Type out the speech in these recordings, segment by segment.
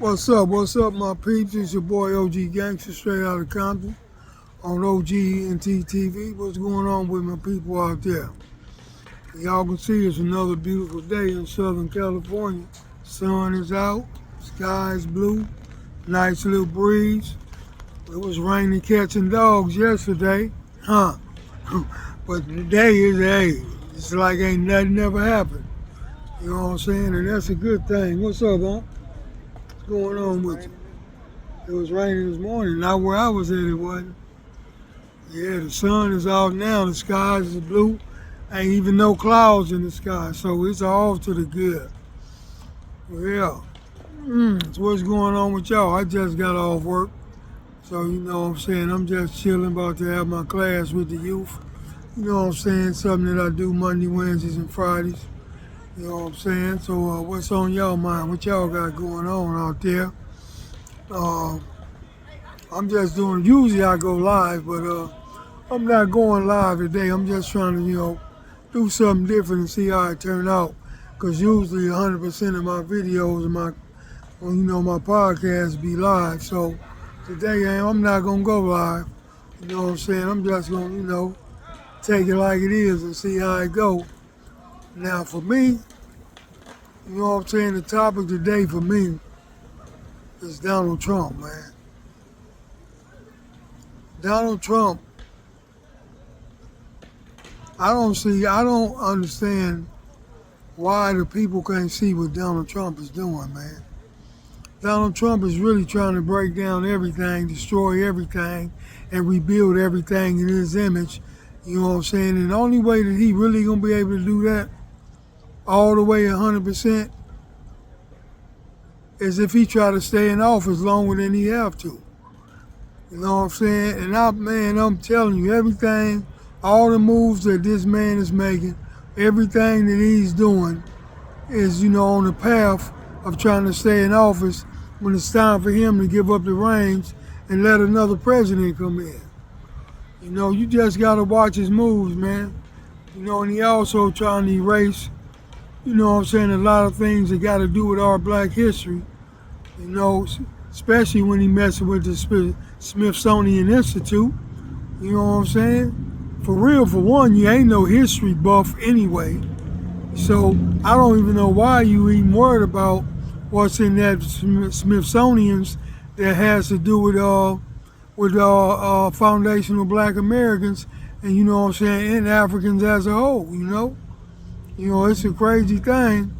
What's up, my peeps? It's your boy OG Gangster, straight out of Compton on OG&T TV. What's going on with my people out there? Y'all can see it's another beautiful day in Southern California. Sun is out, sky is blue, nice little breeze. It was raining cats and dogs yesterday, huh? But today is, hey, it's like ain't nothing ever happened. You know what I'm saying? And that's a good thing. What's up, huh? What's going on with you? It was raining this morning, not where I was at, it wasn't. Yeah, the sun is out now, the skies is blue, ain't even no clouds in the sky, so it's all to the good. Yeah, so what's going on with y'all? I just got off work, so you know what I'm saying, I'm just chilling, about to have my class with the youth. You know what I'm saying, something that I do Monday, Wednesdays, and Fridays. You know what I'm saying, so what's on y'all mind? What y'all got going on out there? Uh, I'm just doing, usually I go live, but I'm not going live today. I'm just trying to, do something different and see how it turn out. Because usually 100% of my videos and my podcasts be live. So today I'm not going to go live. You know what I'm saying? I'm just going to, take it like it is and see how it go. Now for me, you know what I'm saying? The topic today for me is Donald Trump, man. Donald Trump, I don't understand why the people can't see what Donald Trump is doing, man. Donald Trump is really trying to break down everything, destroy everything, and rebuild everything in his image. You know what I'm saying? And the only way that he really gonna be able to do that all the way 100% is if he try to stay in office longer than he have to. You know what I'm saying? And I'm telling you, everything, all the moves that this man is making, everything that he's doing is, on the path of trying to stay in office when it's time for him to give up the reins and let another president come in. You just gotta watch his moves, man. And he also trying to erase, what I'm saying, a lot of things that got to do with our black history, especially when he messing with the Smithsonian Institute. You know what I'm saying? For real, for one, you ain't no history buff anyway. So I don't even know why you even worried about what's in that Smithsonian's that has to do with foundational Black Americans and you know what I'm saying, and Africans as a whole. It's a crazy thing.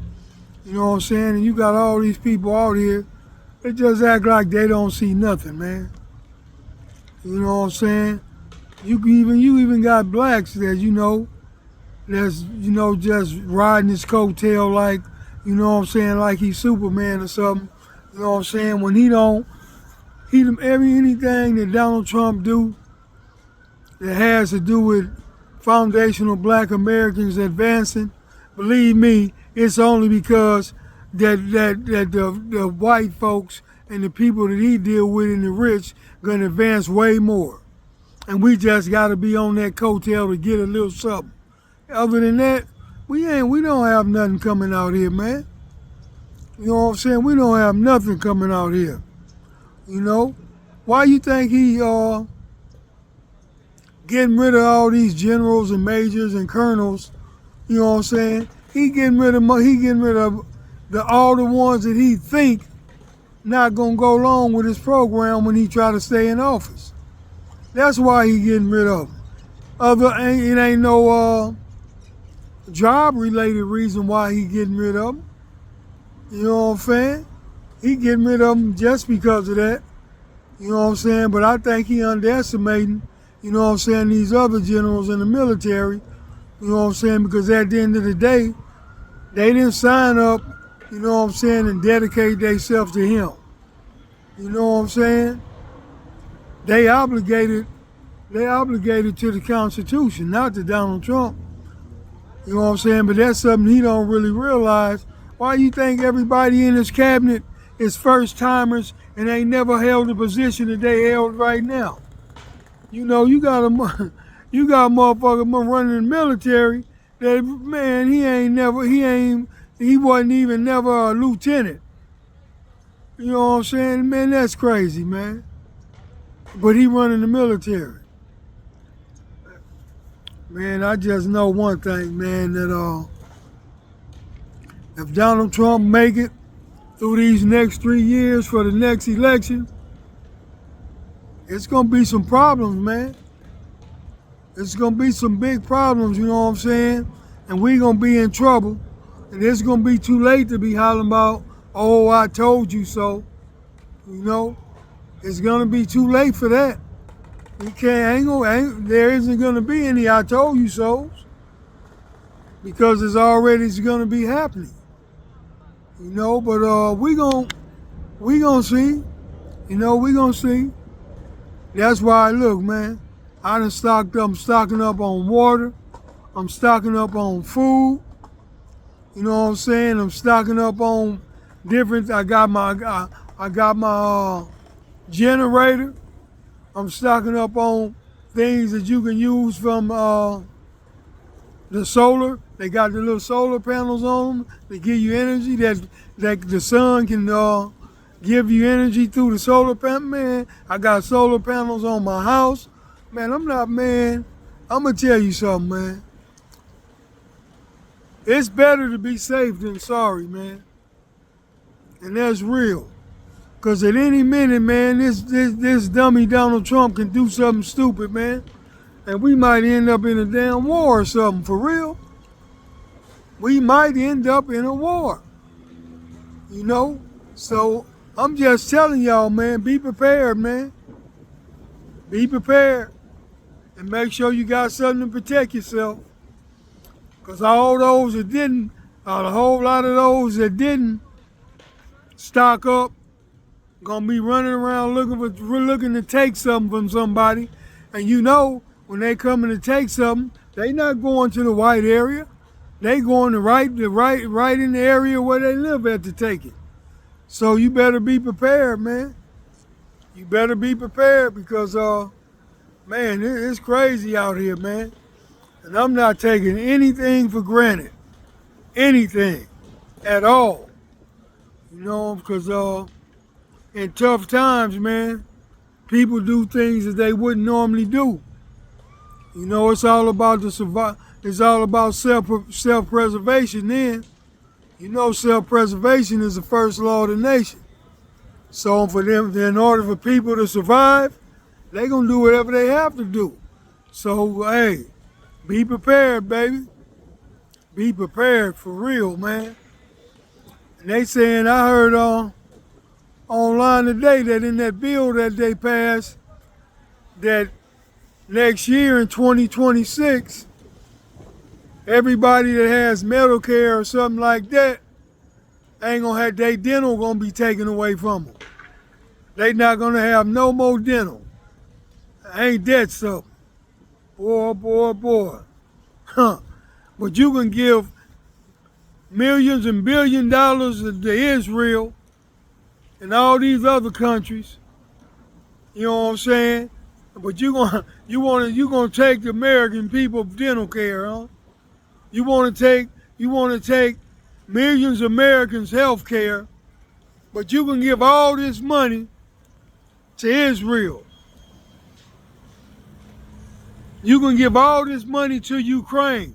You know what I'm saying, and you got all these people out here that just act like they don't see nothing, man. You know what I'm saying? You even got blacks that that's just riding his coattail like like he's Superman or something. You know what I'm saying? When anything that Donald Trump do that has to do with foundational Black Americans advancing, believe me, it's only because that the white folks and the people that he deal with and the rich gonna advance way more. And we just gotta be on that coattail to get a little something. Other than that, we don't have nothing coming out here, man. You know what I'm saying? We don't have nothing coming out here. Why you think he getting rid of all these generals and majors and colonels? You know what I'm saying? He getting rid of all the ones that he think not gonna go along with his program when he try to stay in office. That's why he getting rid of them. It ain't no job related reason why he getting rid of them. You know what I'm saying? He getting rid of them just because of that. You know what I'm saying? But I think he underestimating, these other generals in the military. You know what I'm saying? Because at the end of the day, they didn't sign up, and dedicate themselves to him. You know what I'm saying? They obligated to the Constitution, not to Donald Trump. You know what I'm saying? But that's something he don't really realize. Why you think everybody in his cabinet is first timers and ain't never held the position that they held right now? You got a motherfucker running the military that, man, he wasn't even never a lieutenant. You know what I'm saying? Man, that's crazy, man. But he running the military. Man, I just know one thing, man, that if Donald Trump make it through these next 3 years for the next election, it's gonna be some problems, man. It's gonna be some big problems, you know what I'm saying? And we gonna be in trouble. And it's gonna be too late to be hollering about, oh, I told you so. You know, it's gonna be too late for that. We can't, there isn't gonna be any I told you so's, because it's already gonna be happening. You know, but we gonna see. You know, we gonna see. That's why, look, man, I'm stocking up on water. I'm stocking up on food. You know what I'm saying? I'm stocking up on different. I got my generator. I'm stocking up on things that you can use from the solar. They got the little solar panels on them. They give you energy that the sun can give you energy through the solar panel. Man, I got solar panels on my house. Man, I'm gonna tell you something, man. It's better to be safe than sorry, man. And that's real. Because at any minute, man, this dummy Donald Trump can do something stupid, man. And we might end up in a damn war or something, for real. We might end up in a war. You know? So I'm just telling y'all, man, be prepared, man. Be prepared. And make sure you got something to protect yourself. Because all those that didn't, a whole lot of those that didn't stock up, gonna be running around looking to take something from somebody. And you know, when they coming to take something, they not going to the white area. They going to right in the area where they live at to take it. So you better be prepared, man. You better be prepared because man, it's crazy out here, man. And I'm not taking anything for granted. Anything. At all. You know, because in tough times, man, people do things that they wouldn't normally do. You know, it's all about it's all about self-preservation then. You know, self-preservation is the first law of the nation. So for them, in order for people to survive, they're going to do whatever they have to do. So, hey, be prepared, baby. Be prepared for real, man. And they saying, I heard online today that in that bill that they passed, that next year in 2026, everybody that has Medicare or something like that ain't gonna have their dental gonna be taken away from them. They not gonna have no more dental. Ain't that something? Boy. Huh. But you can give millions and $billions to Israel and all these other countries. You know what I'm saying? But you gonna take the American people dental care, huh? You wanna take millions of Americans health care, but you can give all this money to Israel. You can give all this money to Ukraine.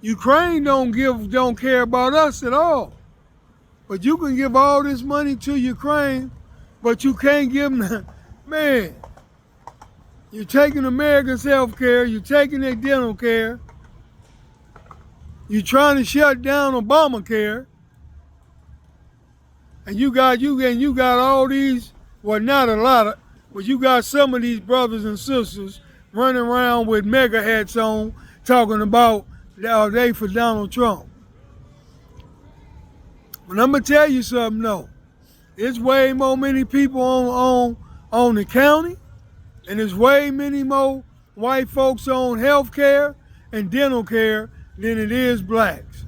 Ukraine don't care about us at all. But you can give all this money to Ukraine, but you can't give them, man, you're taking Americans' health care, you're taking their dental care, you're trying to shut down Obamacare, and you got all these, well, not a lot of, but you got some of these brothers and sisters running around with mega hats on, talking about they for Donald Trump. But I'm gonna tell you something though. It's way more many people on the county, and there's way many more white folks on health care and dental care than it is blacks.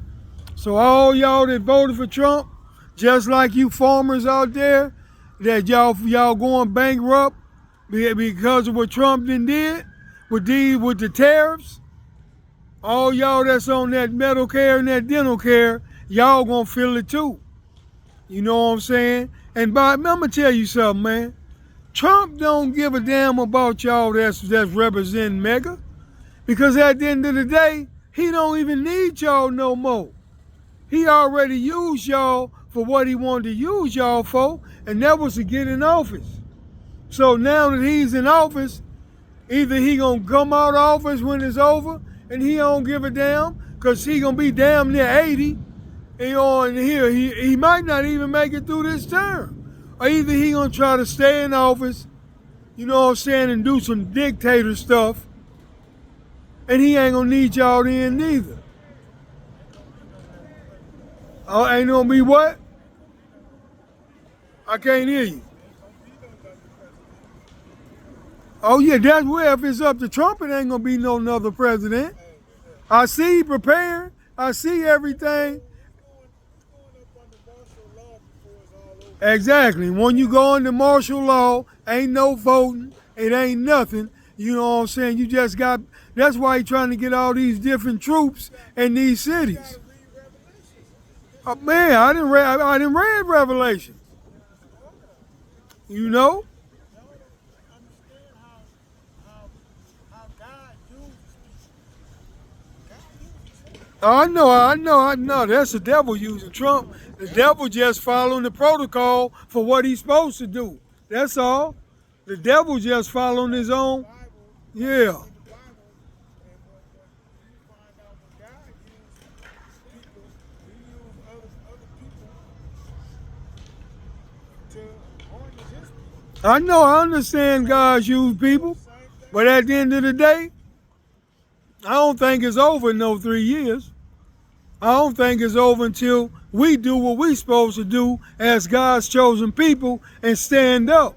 So all y'all that voted for Trump, just like you farmers out there, that y'all going bankrupt because of what Trump did with the tariffs, all y'all that's on that medical care and that dental care, y'all gonna feel it too. You know what I'm saying? And I'm gonna tell you something, man. Trump don't give a damn about y'all that's representing MAGA. Because at the end of the day, he don't even need y'all no more. He already used y'all for what he wanted to use y'all for, and that was to get in office. So now that he's in office, either he gonna come out of office when it's over, and he don't give a damn, cause he gonna be damn near 80, and here he might not even make it through this term. Or either he gonna try to stay in office, you know what I'm saying, and do some dictator stuff, and he ain't gonna need y'all then neither. Oh, ain't gonna be what? I can't hear you. Oh yeah, that's where if it's up to Trump, it ain't gonna be no another president. I see he prepared. I see everything. Exactly. When you go into martial law, ain't no voting. It ain't nothing. You know what I'm saying? You just got. That's why he's trying to get all these different troops in these cities. Man, I didn't read Revelation. You know? I know. That's the devil using Trump. The devil just following the protocol for what he's supposed to do. That's all. The devil just following his own. Yeah. I know, I understand God's use people, but at the end of the day, I don't think it's over in no 3 years. I don't think it's over until we do what we're supposed to do as God's chosen people and stand up.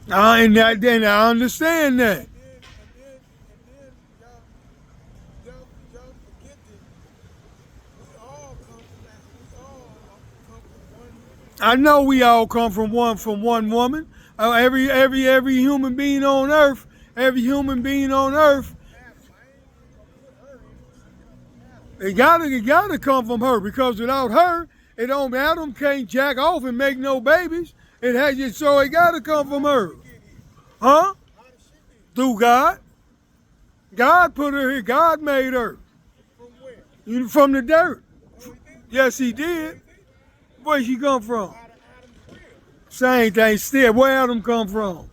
And I understand that. I know we all come from one woman. Every human being on earth, it gotta come from her, because without her, Adam can't jack off and make no babies. So it gotta come from her. Huh? Through God. God put her here. God made her. From the dirt. Yes, he did. Where she come from? Same thing still. Where Adam come from?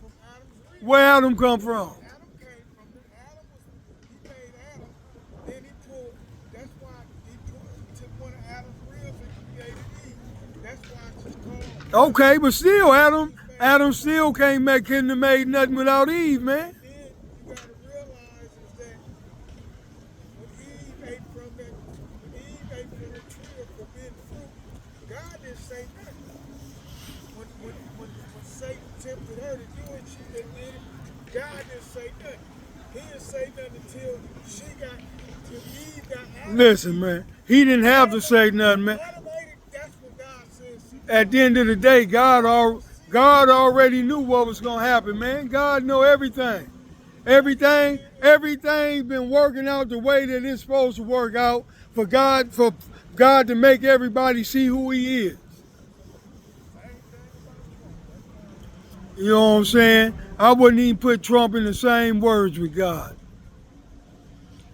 Where Adam come from? Okay, but still, Adam still couldn't have made nothing without Eve, man. Listen, man, he didn't have to say nothing, man. At the end of the day, God already knew what was gonna happen, man. God know everything. Everything been working out the way that it's supposed to work out for God to make everybody see who he is. You know what I'm saying? I wouldn't even put Trump in the same words with God.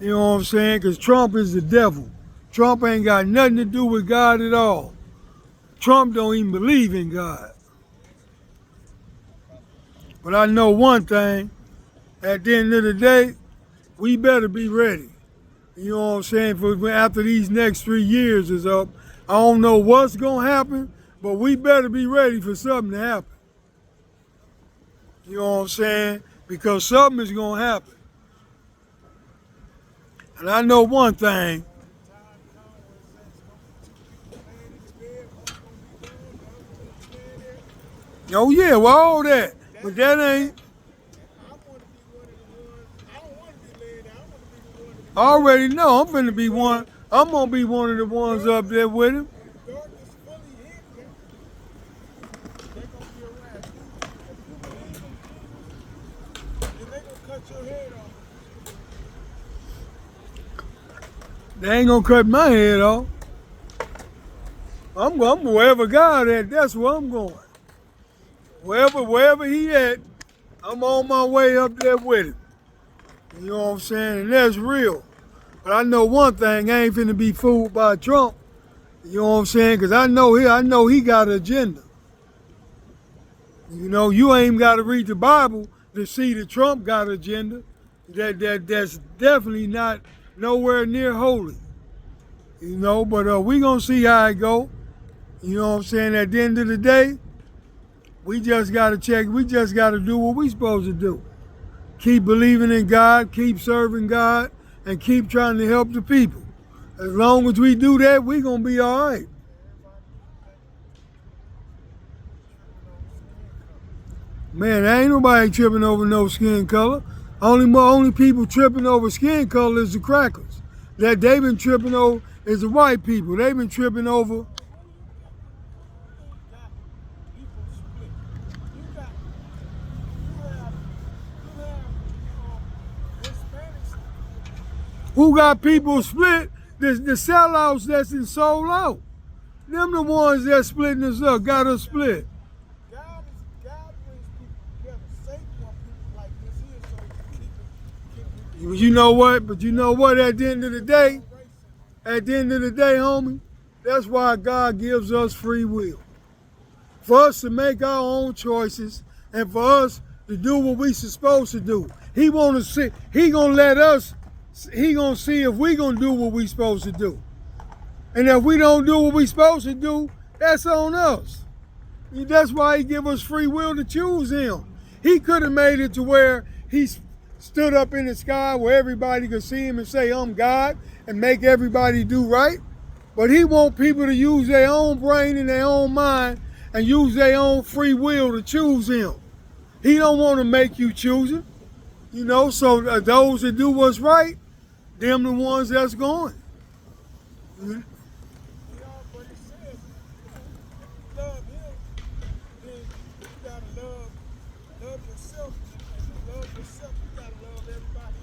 You know what I'm saying? Because Trump is the devil. Trump ain't got nothing to do with God at all. Trump don't even believe in God. But I know one thing. At the end of the day, we better be ready. You know what I'm saying? For after these next 3 years is up, I don't know what's going to happen, but we better be ready for something to happen. You know what I'm saying? Because something is going to happen. And I know one thing. Oh yeah, well all that. But that ain't. I already know I'm finna be one. I'm gonna be one of the ones up there with him. They ain't gonna cut my head off. I'm wherever God at, that's where I'm going. Wherever he at, I'm on my way up there with him. You know what I'm saying? And that's real. But I know one thing, I ain't finna be fooled by Trump. You know what I'm saying? Because I know he got an agenda. You know, you ain't got to read the Bible to see that Trump got an agenda. That's definitely not nowhere near holy. You know, but we gonna see how it go. You know what I'm saying? At the end of the day, we just gotta check. We just gotta do what we supposed to do. Keep believing in God, keep serving God, and keep trying to help the people. As long as we do that, we gonna be all right. Man, ain't nobody tripping over no skin color. Only people tripping over skin color is the crackers. That they've been tripping over is the white people. They've been tripping over. Who got people split? The sellouts that's in sold out. Them the ones that splitting us up, got us split. God brings people together. Satan wants people like this here so he can keep it. You know what? But you know what? At the end of the day, homie, that's why God gives us free will. For us to make our own choices and for us to do what we supposed to do. He wanna see. He gonna let us. He gonna see if we gonna do what we supposed to do. And if we don't do what we supposed to do, that's on us. That's why he give us free will to choose him. He could have made it to where he stood up in the sky where everybody could see him and say, I'm God, and make everybody do right. But he want people to use their own brain and their own mind and use their own free will to choose him. He don't want to make you choose him. You know, so those that do what's right, them the ones that's going. But it says, if you love him, then you gotta love yourself. And you love yourself, you gotta love everybody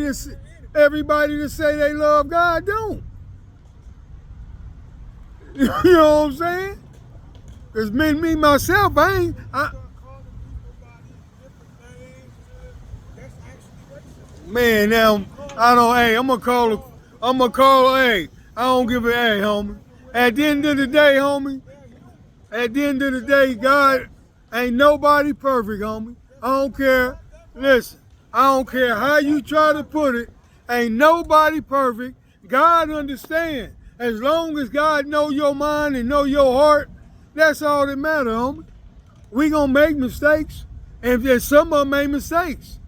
else. Oh, everybody that say they love God don't. You know what I'm saying? Because me myself, I ain't. Start calling people by these different names, that's actually racist. Man, now I don't. Hey, I'm gonna call. Hey, I don't give a. Hey, homie. At the end of the day, homie. At the end of the day, God ain't nobody perfect, homie. I don't care. Listen, I don't care how you try to put it. Ain't nobody perfect. God understand. As long as God know your mind and know your heart, that's all that matter, homie. We gonna make mistakes, and if some of them make mistakes.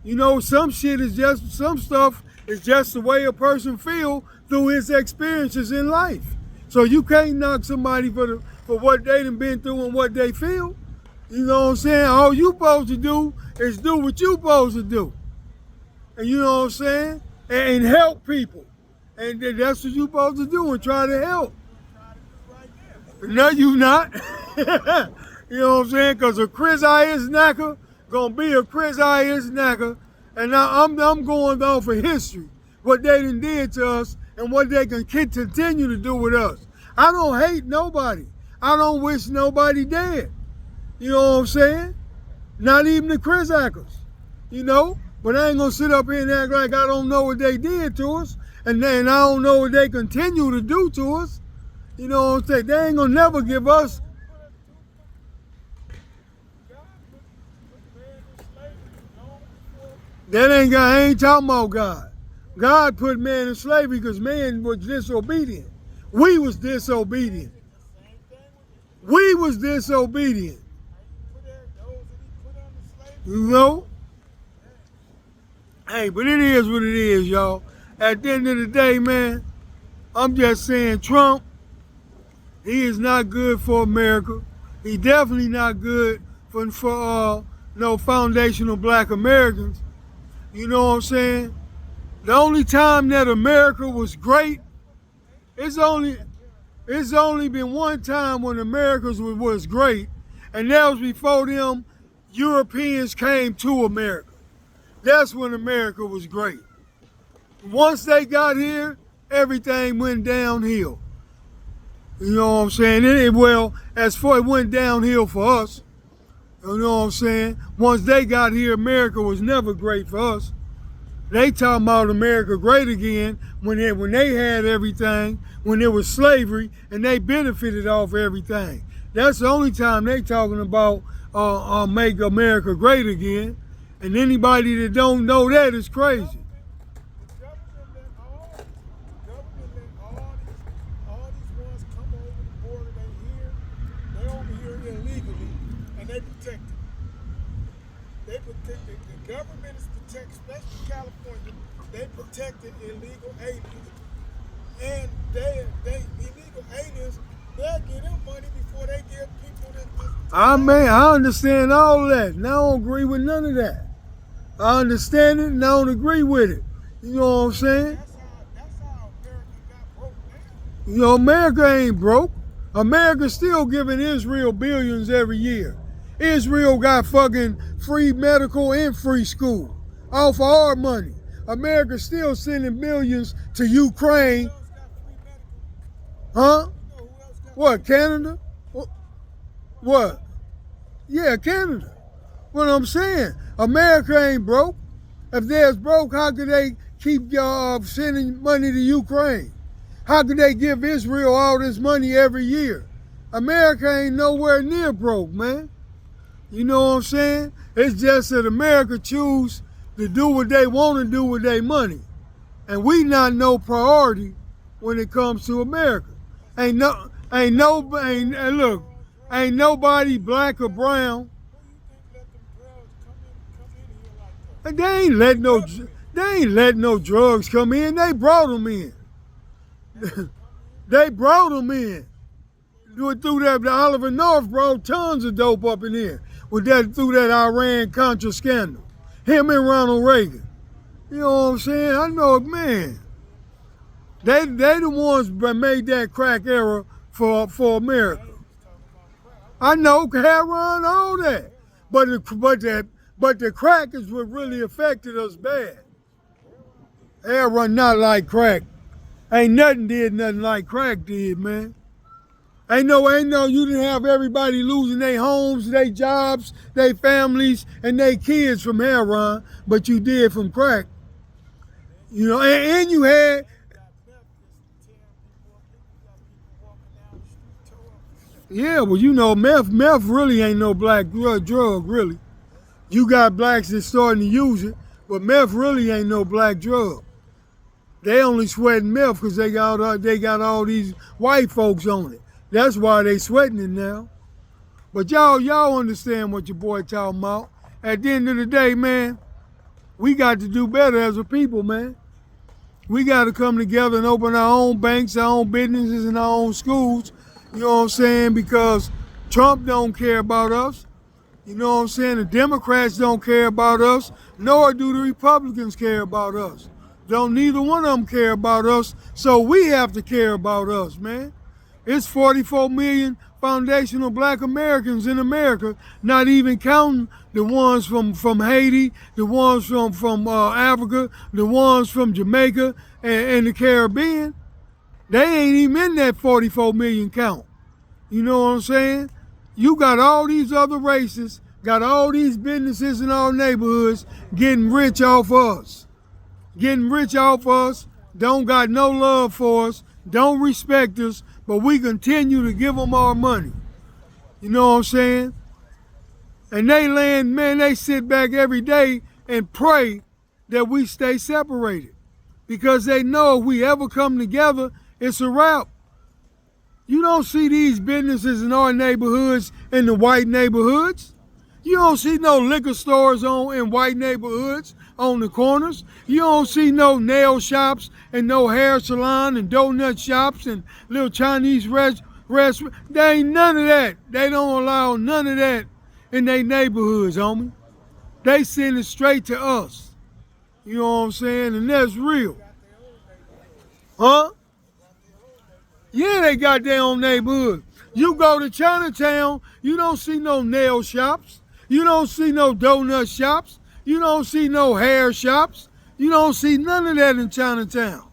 You know, some stuff is just the way a person feel through his experiences in life. So you can't knock somebody for what they done been through and what they feel. You know what I'm saying? All you supposed to do is do what you supposed to do. And you know what I'm saying? And help people. And that's what you supposed to do and try to help. No, you not. You know what I'm saying? Because a Chris is knacker gonna be a Chris is knacker. And now I'm going off of history, what they done did to us and what they can continue to do with us. I don't hate nobody. I don't wish nobody dead. You know what I'm saying? Not even the Chris Ackers. You know? But I ain't gonna sit up here and act like I don't know what they did to us. And then I don't know what they continue to do to us. You know what I'm saying? They ain't gonna never give us. I ain't talking about God. God put man in slavery because man was disobedient. We was disobedient. You know? Hey, but it is what it is, y'all. At the end of the day, man, I'm just saying Trump, he is not good for America. He definitely not good for no foundational black Americans. You know what I'm saying? The only time that America was great, it's only been one time when America was great, and that was before them Europeans came to America. That's when America was great. Once they got here, everything went downhill. You know what I'm saying? Well, as far it went downhill for us, you know what I'm saying? Once they got here, America was never great for us. They talking about America great again when they had everything, when there was slavery, and they benefited off everything. That's the only time they talking about make America great again. And anybody that don't know that is crazy. The government let all these ones come over the border. They over here illegally, and they protect it. They protect it. The government is protect, especially California. They protected illegal aliens, and they illegal aliens. They'll get them money before they give people that. I understand all that, and I don't agree with none of that. I understand it, and I don't agree with it. You know what I'm saying? That's how America got broke down. You know, America ain't broke. America's still giving Israel billions every year. Israel got fucking free medical and free school off of our money. America's still sending billions to Ukraine. Who else got free medical? Huh? You know who else got What, Canada? What? Yeah, Canada. What I'm saying, America ain't broke. If they're broke, how could they keep sending money to Ukraine? How could they give Israel all this money every year? America ain't nowhere near broke, man. You know what I'm saying? It's just that America choose to do what they want to do with their money. And we not no priority when it comes to America. Ain't nobody black or brown. Who you think let them drugs come in here like that? They ain't let no drugs come in. They brought them in. They brought them in. Through that, Oliver North brought tons of dope up in here through that Iran-Contra scandal. Him and Ronald Reagan. You know what I'm saying? I know, man. They the ones that made that crack era for America. I know, heroin, all that. But the crack is what really affected us bad. Heroin not like crack. Ain't nothing like crack did, man. Ain't no, you didn't have everybody losing their homes, their jobs, their families, and their kids from heroin, but you did from crack. You know, and you had, yeah, well, you know, meth really ain't no black drug, really. You got blacks that's starting to use it, but meth really ain't no black drug. They only sweating meth because they got all these white folks on it. That's why they sweating it now. But y'all understand what your boy talking about. At the end of the day, man, we got to do better as a people, man. We got to come together and open our own banks, our own businesses, and our own schools. You know what I'm saying? Because Trump don't care about us. You know what I'm saying? The Democrats don't care about us, nor do the Republicans care about us. Don't neither one of them care about us, so we have to care about us, man. It's 44 million foundational black Americans in America, not even counting the ones from Haiti, the ones from Africa, the ones from Jamaica and the Caribbean. They ain't even in that 44 million count. You know what I'm saying? You got all these other races, got all these businesses in our neighborhoods getting rich off us. Getting rich off us, don't got no love for us, don't respect us, but we continue to give them our money. You know what I'm saying? And they sit back every day and pray that we stay separated. Because they know if we ever come together, it's a wrap. You don't see these businesses in our neighborhoods in the white neighborhoods. You don't see no liquor stores in white neighborhoods on the corners. You don't see no nail shops and no hair salon and donut shops and little Chinese restaurants. There ain't none of that. They don't allow none of that in their neighborhoods, homie. They send it straight to us. You know what I'm saying? And that's real. Huh? Yeah, they got their own neighborhood. You go to Chinatown, you don't see no nail shops. You don't see no donut shops. You don't see no hair shops. You don't see none of that in Chinatown.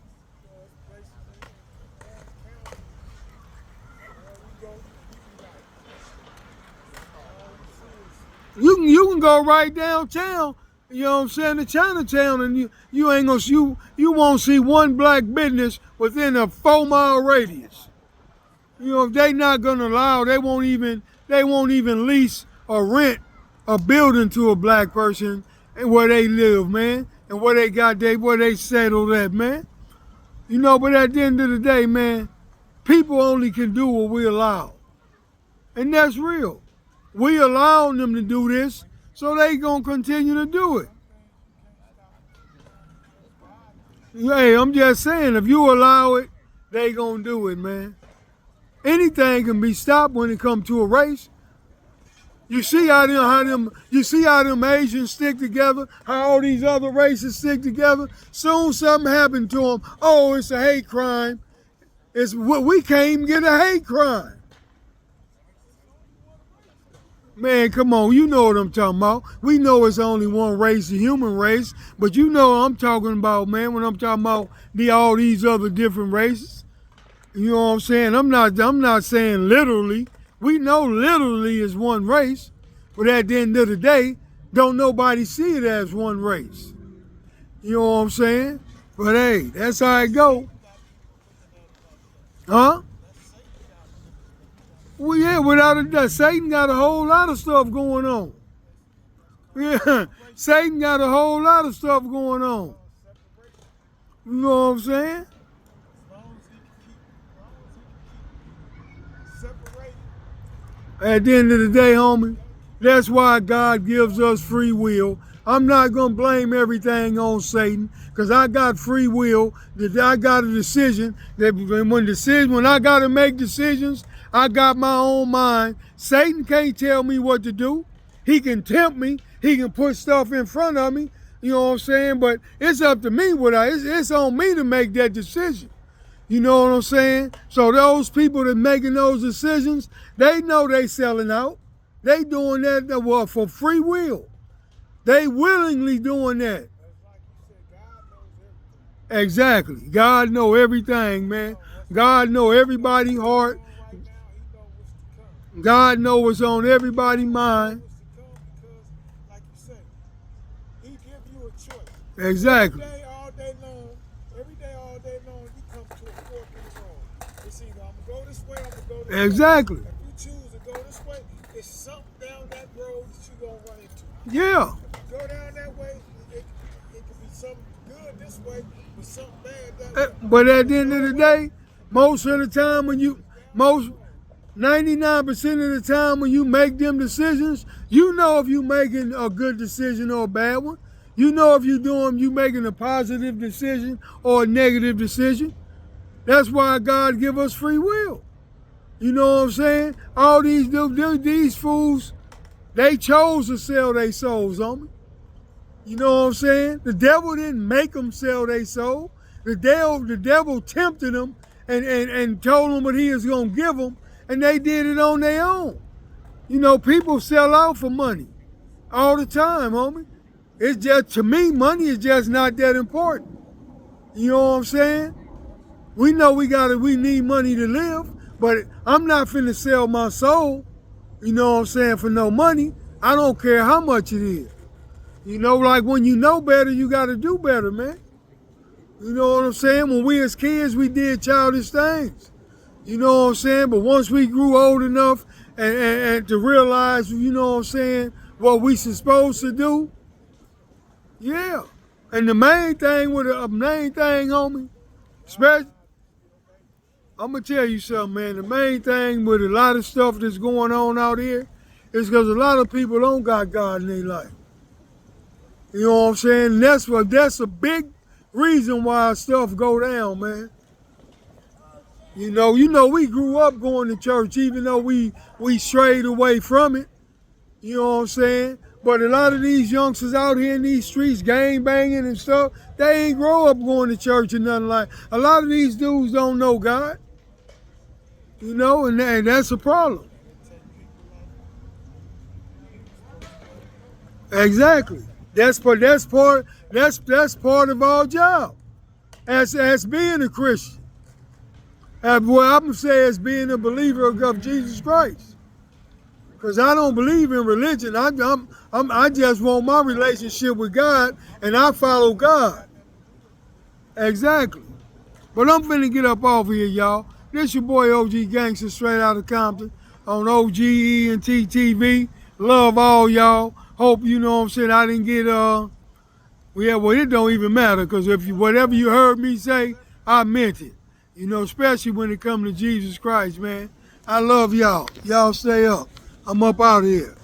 You can go right downtown, you know what I'm saying, to Chinatown, and you ain't gonna you won't see one black business within a 4-mile radius. You know, if they not gonna allow, they won't even lease or rent a building to a black person and where they live, man, and where they settled at, man. You know, but at the end of the day, man, people only can do what we allow. And that's real. We allowing them to do this, so they gonna continue to do it. Hey, I'm just saying, if you allow it, they gonna do it, man. Anything can be stopped when it comes to a race. You see how them Asians stick together, how all these other races stick together. Soon something happened to them. Oh, it's a hate crime. We can't even get a hate crime. Man, come on, you know what I'm talking about. We know it's only one race, the human race, but you know what I'm talking about, man, when I'm talking about all these other different races. You know what I'm saying? I'm not saying literally. We know literally is one race, but at the end of the day, don't nobody see it as one race. You know what I'm saying? But hey, that's how it go. Huh? Well, yeah, without a doubt, Satan got a whole lot of stuff going on. Yeah, Satan got a whole lot of stuff going on. You know what I'm saying? At the end of the day, homie, that's why God gives us free will. I'm not going to blame everything on Satan, because I got free will. I got a decision. That when I got to make decisions, I got my own mind. Satan can't tell me what to do. He can tempt me. He can put stuff in front of me. You know what I'm saying? But it's up to me. It's on me to make that decision. You know what I'm saying? So those people that making those decisions, they know they selling out. They doing that for free will. They willingly doing that. Exactly. God know everything, man. God know everybody's heart. God know what's on everybody's mind. Like you said, He give you a choice. Exactly. Every day, all day long, you come to a fork in the road. It's either I'm gonna go this way, or I'm gonna go this way. Exactly. If you choose to go this way, it's something down that road that you're gonna run into. Yeah. If you go down that way, it could be something good this way, but something bad that way. But at the end of the day, most of the time 99% of the time when you make them decisions, you know if you making a good decision or a bad one. You know if you making a positive decision or a negative decision. That's why God give us free will. You know what I'm saying? All these fools, they chose to sell their souls on me. You know what I'm saying? The devil didn't make them sell their soul. The devil tempted them and told them what he was going to give them, and they did it on their own. You know, people sell out for money all the time, homie. It's just, to me, money is just not that important. You know what I'm saying? We know we need money to live, but I'm not finna sell my soul, you know what I'm saying, for no money. I don't care how much it is. You know, like when you know better, you gotta do better, man. You know what I'm saying? When we as kids, we did childish things. You know what I'm saying? But once we grew old enough and to realize, you know what I'm saying, what we supposed to do, yeah. And the main thing, homie, especially, I'm going to tell you something, man. The main thing with a lot of stuff that's going on out here is because a lot of people don't got God in their life. You know what I'm saying? And that's a big reason why stuff go down, man. You know, we grew up going to church, even though we strayed away from it. You know what I'm saying? But a lot of these youngsters out here in these streets, gang banging and stuff, they ain't grow up going to church or nothing like. A lot of these dudes don't know God. You know, and that's a problem. Exactly. That's part of our job as being a Christian. What I'm gonna say as being a believer of Jesus Christ. Because I don't believe in religion. I just want my relationship with God, and I follow God. Exactly. But I'm finna get up off here, y'all. This your boy OG Gangster, straight out of Compton, on OGENT TV. Love all y'all. Hope, you know what I'm saying, I didn't get, well, it don't even matter, because whatever you heard me say, I meant it. You know, especially when it comes to Jesus Christ, man. I love y'all. Y'all stay up. I'm up out of here.